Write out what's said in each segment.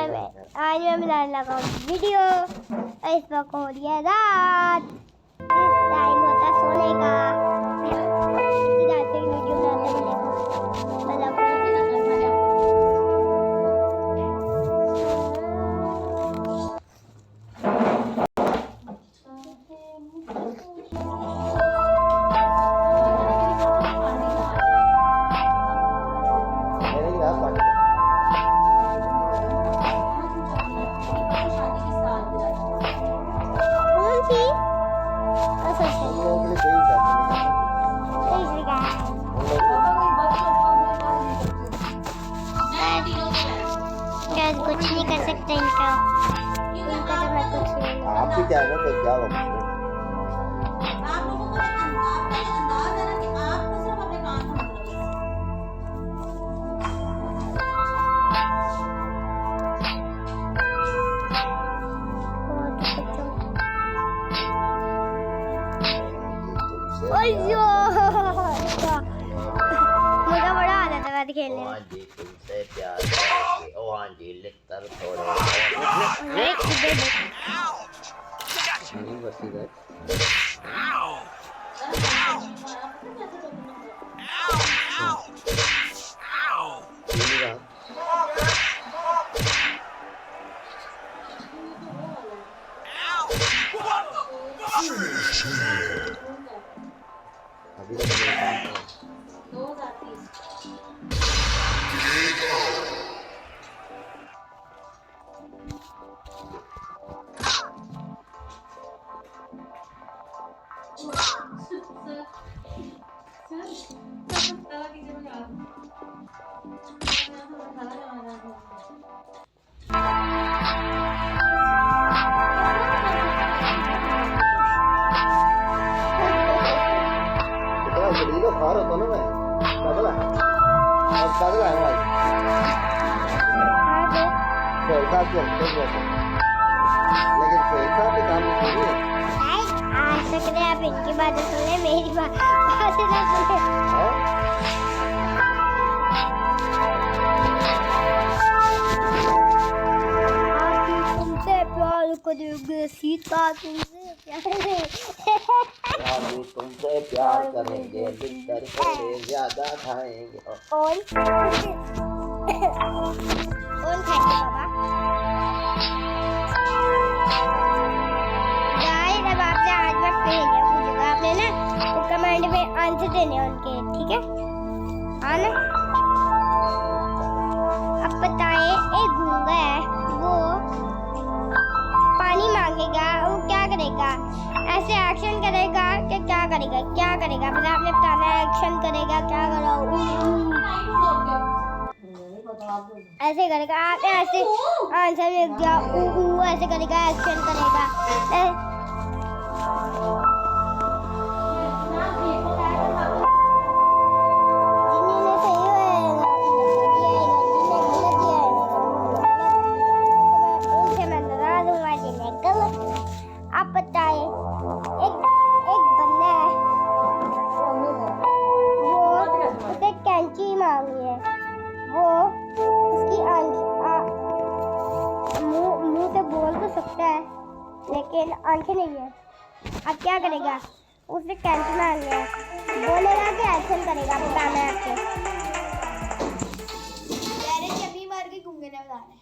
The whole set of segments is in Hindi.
आज मैं मिलाने लगा वीडियो। इस वक्त हो रही है रात, इस टाइम होता है सोने का। इतनी रात तक वीडियो बनाते मिलेगा। कुछ नहीं कर सकते इनका तो मैं कुछ नहीं। आपकी क्या है तो क्या होगा? आप लोगों को अंदाज है ना कि आपको सिर्फ अपने काम का मतलब मुझे बड़ा आदत है खेलने में। हाँ जी तुमसे प्यार करेंगे। ओ हाँ जी लिखकर थोड़े नहीं बसी गए। अभी तक खार होता ना मैं पागल है और पागल है भाई पैसा क्यों लेकिन पैसा पे काम नहीं है। आ सकते हैं आप इनकी बातें सुन ले, मेरी बातें ना सुने। तुमसे प्यार करेंगे सीता, तुमसे प्यार करेंगे बिस्तर थोड़े ज्यादा खाएंगे और खाएंगे बाबा। गाइस अब आपसे आज मैं पहेलियां पूछूंगा, आपने ना वो कमेंट में आंसर देने उनके, ठीक है? हाँ ना? अब बताएं, एक गूंगा है, वो पानी मांगेगा, वो क्या करेगा? ऐसे एक्शन करेगा कि क्या करेगा? क्या करेगा? मतलब आपने बताना है, एक्शन करेगा, क्या करेगा? ऐसे करेगा, आपने ऐसे आंसर लिख दिया, ऐसे करेगा, एक्शन करेगा। आप बताए, एक बंदा है, वो उसे कैंची मांगी है, वो उसकी मुंह से बोल तो सकता है लेकिन आंखें नहीं है। अब क्या करेगा? उसे कैंची मांगी है, बोलेगा कि एक्शन करेगा? बताना है आपको। डायरेक्ट अभी मार के घूमने ना बताना है।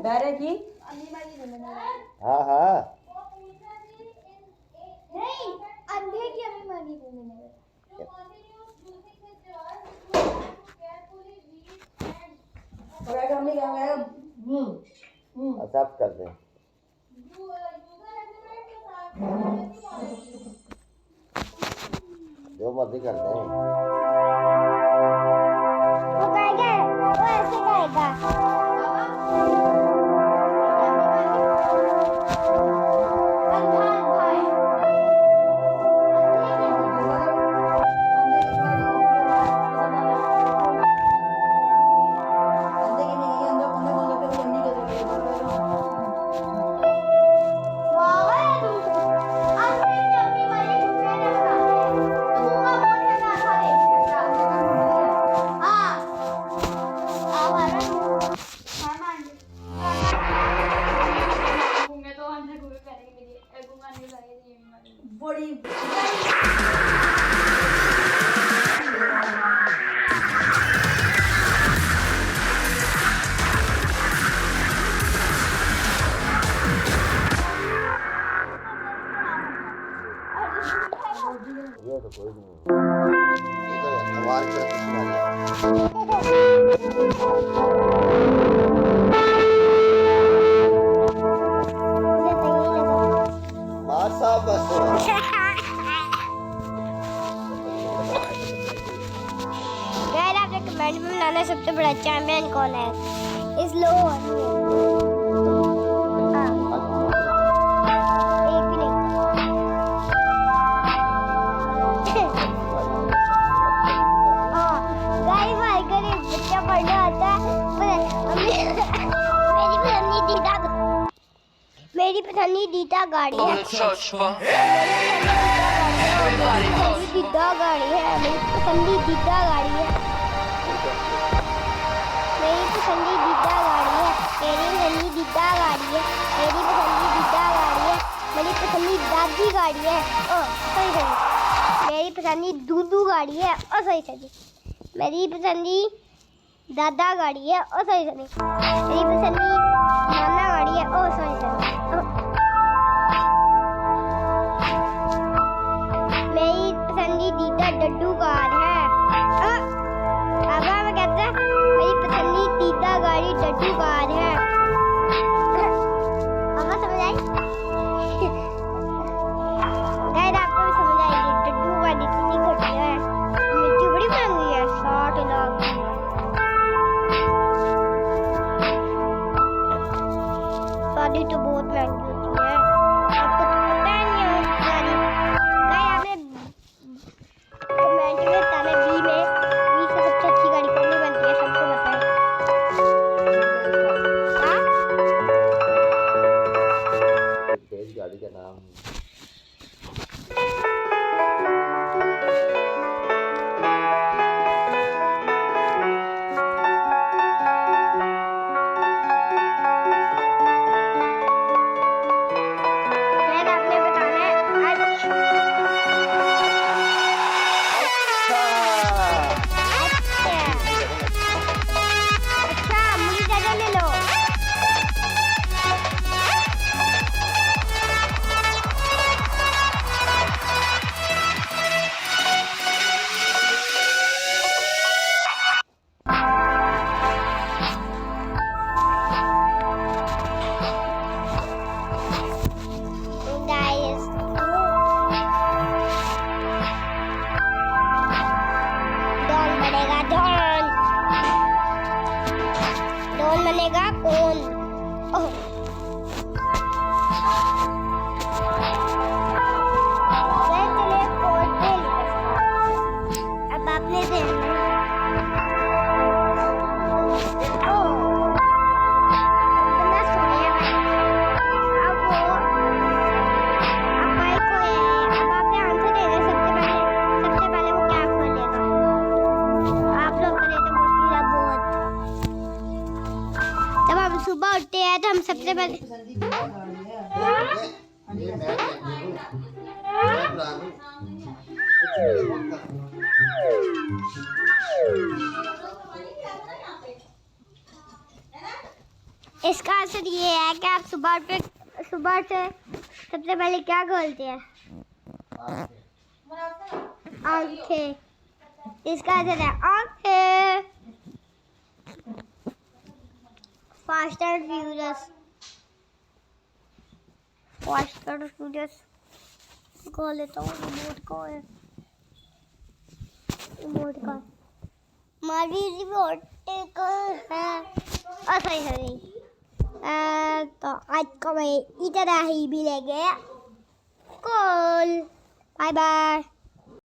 डायरेक्ट ही हाँ हाँ नहीं, अंधे की अभी मारी घूमने सब कर दें। जो मर्जी कर दें। वो कहेगा, वो ऐसे कहेगा। बड़ी ये तो कोई नहीं, ये तो हमारे पे तुम्हारी मुझे तो यही लगा। मार साहब बस गाइस आपने कमेंट में बनाना सबसे बड़ा चैंपियन कौन है इस लो एक भी नहीं गाइस भाई करे बच्चा पढ़ने आता है मेरी पसंदीदा गाड़ी है पसंदीदा गाड़ी है मेरी पसंदीदा गाड़ी है मेरी पसंदीदा गाड़ी है मेरी पसंदीदा गाड़ी है मेरी पसंदीदा गाड़ी है मेरी पसंदीदा गाड़ी है ओ सही सही मेरी पसंदीदा दूधू गाड़ी है ओ सही सही मेरी पसंदीदा गाड़ी है ओ सही सही मेरी पसंदीदा नाना गाड़ी है ओ सही सही मेरी पसंदीदा डड्डू कार है अब मैं कहते हैं मेरी पसंदीदा गाड़ी डड्डू कार है अब समझ आई गाइस आपको भी समझ आएगी डड्डू गाड़ी कितनी घटिया है मिट्टी बड़ी महंगी है 60 लाख गाड़ी तो बहुत महंगी होती है आपको तो पता ही नहीं है गाड़ी गाइस आपने कमेंट में बताना बी में बी से सबसे अच्छी गाड़ी कौन सी बनती है सबको बताएं हाँ तेज गाड़ी का नाम गाइस आपने बताना है अच्छा मुझे ज्यादा ले लो गाइस डॉन बनेगा डॉन डॉन बनेगा कौन ओह चले कोड पे अब आपने देखना इतना सोनिया भाई अब वो अब भाई को अब आपने आंसर दे दे सबसे पहले वो क्या खोलेगा आप लोग को तो मुश्किल है बहुत जब हम सुबह उठते हैं तो हम सबसे पहले पसंदीदा गाड़ी है ये मैं प्राणू इसका आंसर ये है कि आप सुबह से सबसे पहले क्या खोलते हैं आंखें इसका आंसर है आंखें फास्ट एंड फ्यूरियस खोल लेता हूँ रिमोट का हमारी रिमोट का है सही सही तो आज का मैं इतना ही मिलेंगे कॉल बाय बाय